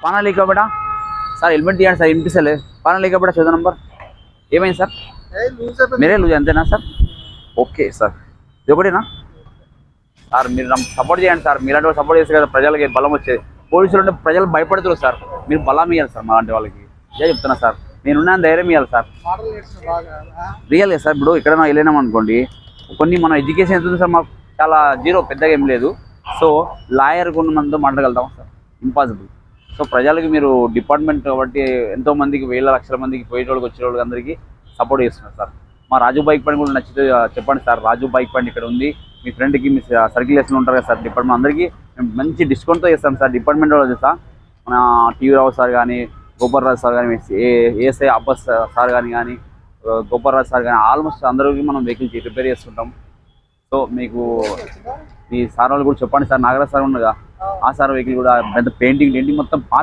पाना लेकर बेटा सर हेलमेट दिया सर इंपीसले पाना लेकर बेटा 14 नंबर ఏమైంది సార్ మీరే లూజ్ అంతేనా సార్ ఓకే సార్ ఇది ఒకటేనా సార్ మీరు సపోర్ట్ చేయండి సార్ మీలాంటి వాళ్ళు సపోర్ట్ చేస్తే కదా ప్రజలకి బలం వచ్చేది పోలీసులు అంటే ప్రజలు భయపడుతున్నారు సార్ మీరు బలం ఇవ్వాలి సార్ మాలాంటి వాళ్ళకి ఇదే చెప్తున్నా సార్ నేనున్నా ధైర్యం ఇవ్వాలి సార్ రియల్గా సార్ ఇప్పుడు ఎక్కడైనా వెళ్ళినాం అనుకోండి కొన్ని మన ఎడ్యుకేషన్ ఎంత ఉంది సార్ మాకు చాలా జీరో పెద్దగా ఏం లేదు సో లాయర్ కొన్ని మందితో మాట్లాడగలుగుతాం సార్ ఇంపాసిబుల్ సో ప్రజలకి మీరు డిపార్ట్మెంట్ కాబట్టి ఎంతో మందికి వేల లక్షల మందికి పోయేటోళ్ళకి వచ్చేటోళ్ళకి అందరికీ సపోర్ట్ చేస్తున్నారు సార్ మా రాజు బైక్ పాయింట్ కూడా నచ్చితే చెప్పండి సార్ రాజు బైక్ పాయింట్ ఇక్కడ ఉంది మీ ఫ్రెండ్కి మీ సర్క్యులేషన్ ఉంటారు కదా సార్ డిపార్ట్మెంట్ అందరికీ మేము మంచి డిస్కౌంట్తో చేస్తాం సార్ డిపార్ట్మెంట్ వాళ్ళు చేస్తా మన టీవీ రావు సార్ కానీ గోపాల్ రాజు సార్ కానీ ఏఎస్ఐ అబ్బస్ సార్ కానీ గోపాల్ రాజు సార్ కానీ ఆల్మోస్ట్ అందరికీ మనం వెహికల్ రిపేర్ చేస్తుంటాం సో మీకు మీ సార్ వాళ్ళు కూడా చెప్పండి సార్ నాగరాజ్ సార్ ఉండగా ఆ సార్ వెహికల్ కూడా పెద్ద పెయింటింగ్ మొత్తం పాత